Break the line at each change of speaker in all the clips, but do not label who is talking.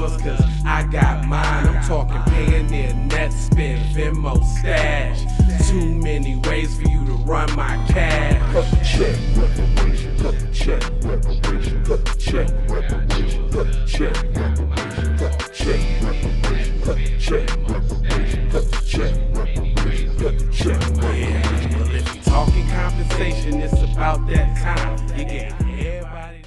yours, cause I got mine. I'm talking Payoneer, net spin, Venmo, stash. Too many ways for you to run my cash.
Cut the check, reparation, cut the check, reparation, cut the check, reparation, cut the check, reparation, cut the check, reparation, cut the check, reparation, cut the check, reparation, cut the check, reparation.
Yeah, well, if you talking compensation, it's about that time. You get everybody.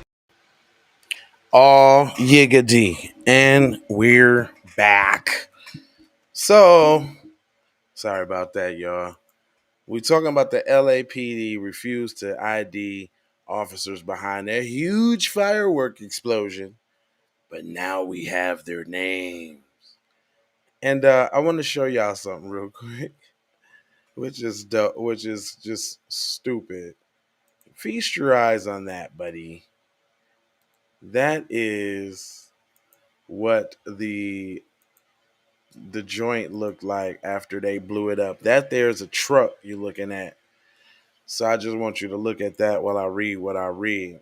All yiggity, and we're back. So, sorry about that, y'all. We're talking about the LAPD refused to ID officers behind their huge firework explosion, but now we have their names. And I want to show y'all something real quick, which is just stupid. Feast your eyes on that, buddy. That is what the joint looked like after they blew it up. That there's a truck you're looking at. So I just want you to look at that while I read what I read.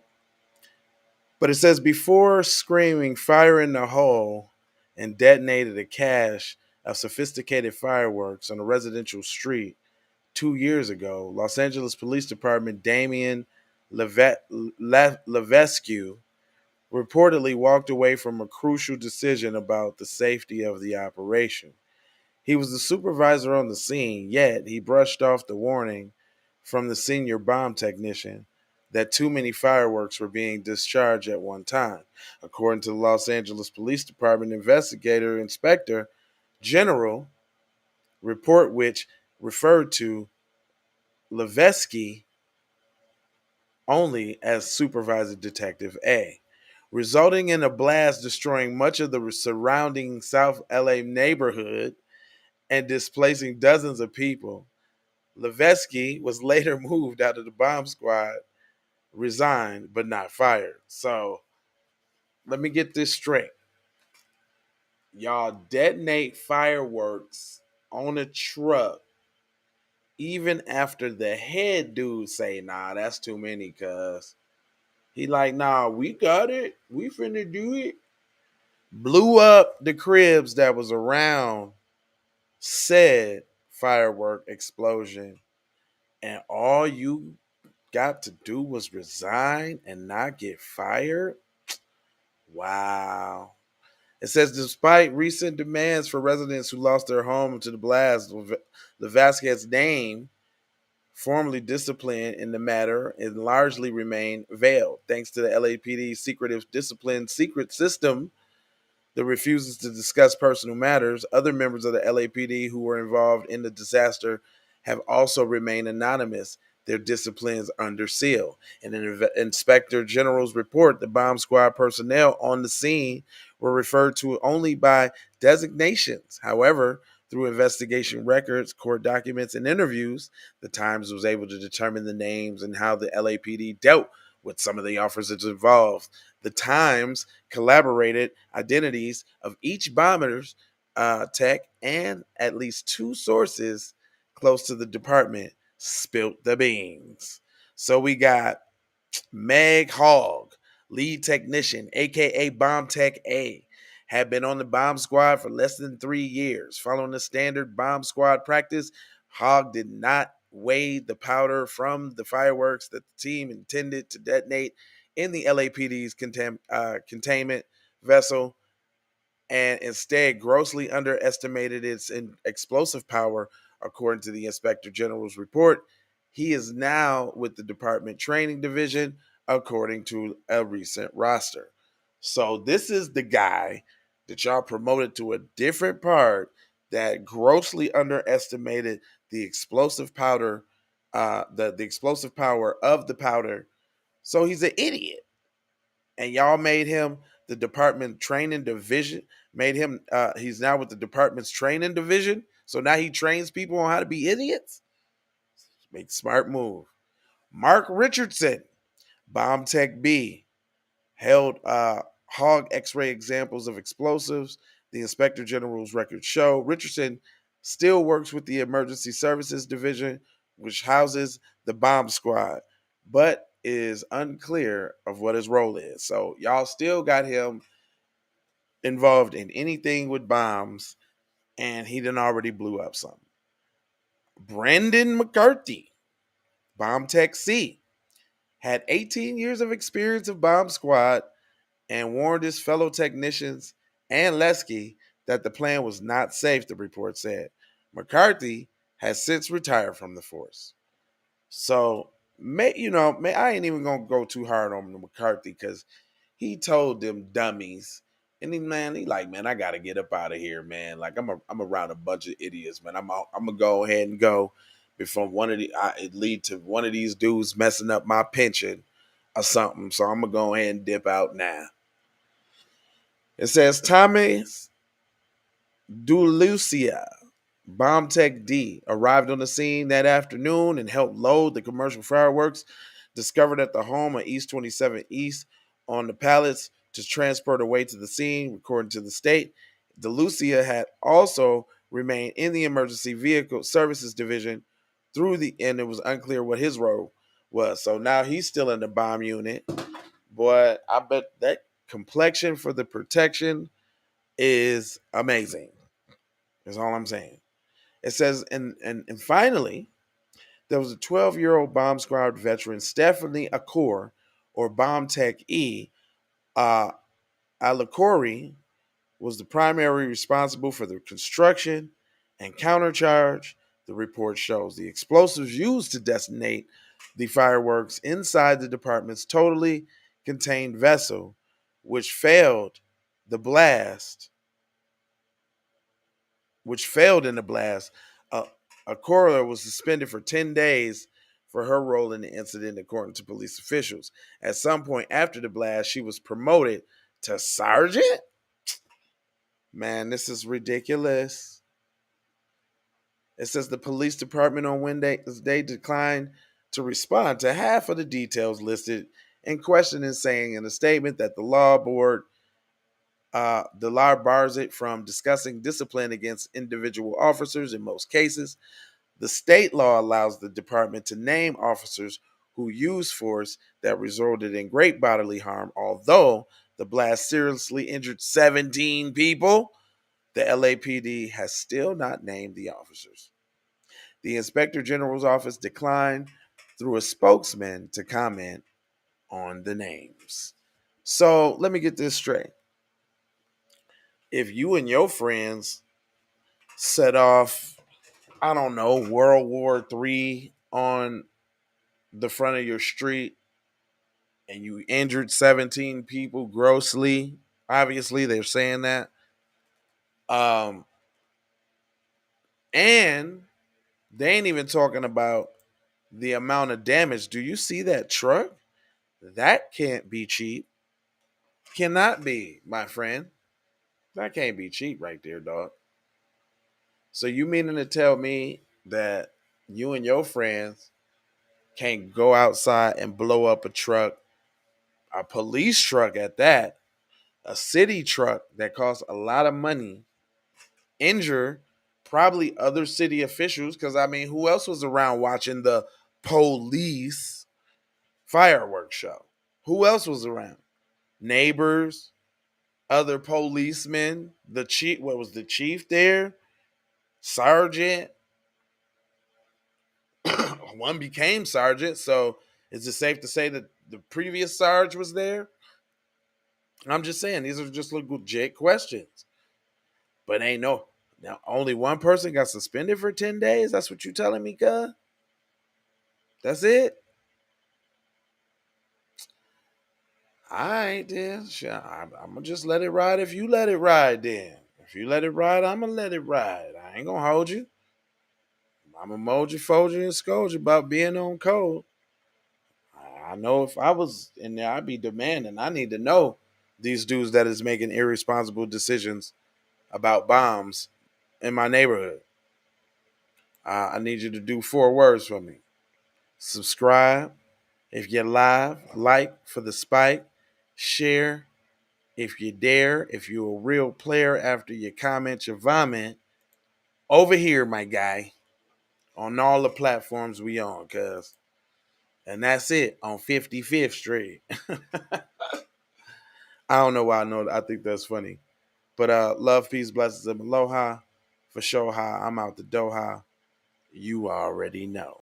But it says before screaming fire in the hole and detonated a cache of sophisticated fireworks on a residential street 2 years ago, Los Angeles Police Department Damien Levesque reportedly walked away from a crucial decision about the safety of the operation. He was the supervisor on the scene, yet he brushed off the warning from the senior bomb technician that too many fireworks were being discharged at one time. According to the Los Angeles Police Department Inspector General report, which referred to Levesque only as Supervisor Detective A, resulting in a blast destroying much of the surrounding South L.A. neighborhood and displacing dozens of people. Levesque was later moved out of the bomb squad, resigned, but not fired. So let me get this straight. Y'all detonate fireworks on a truck even after the head dude say, nah, that's too many, cuz. He like, nah, we got it. We finna do it. Blew up the cribs that was around said firework explosion. And all you got to do was resign and not get fired? Wow. It says, despite recent demands for residents who lost their home to the blast, Velasquez's name, formally disciplined in the matter, and largely remained veiled, thanks to the LAPD's secretive discipline secret system that refuses to discuss personal matters. Other members of the LAPD who were involved in the disaster have also remained anonymous, their disciplines under seal. In an Inspector General's report, the bomb squad personnel on the scene were referred to only by designations. However, through investigation records, court documents, and interviews, the Times was able to determine the names and how the LAPD dealt with some of the officers involved. The Times collaborated identities of each bomber's tech, and at least two sources close to the department spilt the beans. So we got Mell Hogg, lead technician, aka Bomb Tech A, had been on the bomb squad for less than 3 years. Following the standard bomb squad practice, Hogg did not weigh the powder from the fireworks that the team intended to detonate in the LAPD's containment vessel, and instead grossly underestimated its explosive power, according to the Inspector General's report. He is now with the Department Training Division, according to a recent roster. So this is the guy that y'all promoted to a different part that grossly underestimated the explosive powder, the explosive power of the powder. So he's an idiot. And y'all made him the department training division, made him he's now with the department's training division. So now he trains people on how to be idiots. Make smart move. Mark Richardson, Bomb Tech B, held Hogg X-ray examples of explosives. The Inspector General's records show Richardson still works with the Emergency Services Division, which houses the bomb squad, but is unclear of what his role is. So y'all still got him involved in anything with bombs, and he done already blew up something. Brandon McCarty, Bomb Tech C, had 18 years of experience of bomb squad and warned his fellow technicians and Levesque that the plan was not safe, the report said. McCarty has since retired from the force. So, I ain't even going to go too hard on McCarty because he told them dummies. And he like, man, I got to get up out of here, man. Like, I'm around a bunch of idiots, man. I'm going to go ahead and go before it lead to one of these dudes messing up my pension or something. So I'm going to go ahead and dip out now. It says Thomas Deluccia, Bomb Tech D, arrived on the scene that afternoon and helped load the commercial fireworks discovered at the home of East 27 East on the pallets to transport away to the scene, according to the state. Deluccia had also remained in the emergency vehicle services division and it was unclear what his role was. So now he's still in the bomb unit. Boy, I bet that complexion for the protection is amazing. That's all I'm saying. It says, and finally, there was a 12-year-old bomb squad veteran, Stefanie Alcocer, or Bomb Tech E. Alcocer was the primary responsible for the construction and countercharge. The report shows the explosives used to detonate the fireworks inside the department's totally contained vessel, which failed in the blast. Alcocer was suspended for 10 days for her role in the incident, according to police officials. At some point after the blast, she was promoted to sergeant? Man, this is ridiculous. It says the police department on Wednesday declined to respond to half of the details listed in question, saying in a statement that the law bars it from discussing discipline against individual officers in most cases. The state law allows the department to name officers who used force that resulted in great bodily harm, although the blast seriously injured 17 people. The LAPD has still not named the officers. The Inspector General's office declined through a spokesman to comment on the names. So let me get this straight. If you and your friends set off, I don't know, World War III on the front of your street and you injured 17 people grossly, obviously they're saying that. And they ain't even talking about the amount of damage. Do you see that truck? That can't be cheap. Cannot be, my friend. That can't be cheap right there, dog. So you meaning to tell me that you and your friends can't go outside and blow up a truck, a police truck at that, a city truck that costs a lot of money, injure probably other city officials? Because, I mean, who else was around watching the police fireworks show? Who else was around? Neighbors, other policemen, the chief. What was the chief there? Sergeant. One became sergeant. So is it safe to say that the previous sarge was there? I'm just saying these are just legit questions. But ain't no. Now only one person got suspended for 10 days. That's what you telling me, cuz? That's it. All right, then. Sure, I'm gonna just let it ride. If you let it ride, then. If you let it ride, I'm gonna let it ride. I ain't gonna hold you. I'm gonna mold you, fold you, and scold you about being on code. I know if I was in there, I'd be demanding. I need to know these dudes that is making irresponsible decisions about bombs in my neighborhood. I need you to do 4 words for me. Subscribe if you're live, like for the spike, share if you dare, if you're a real player after you comment your vomit, over here, my guy, on all the platforms we on, cuz. And that's it on 55th Street. I don't know why I think that's funny. But love, peace, blessings, and aloha. For sure, ha. I'm out the Doha. You already know.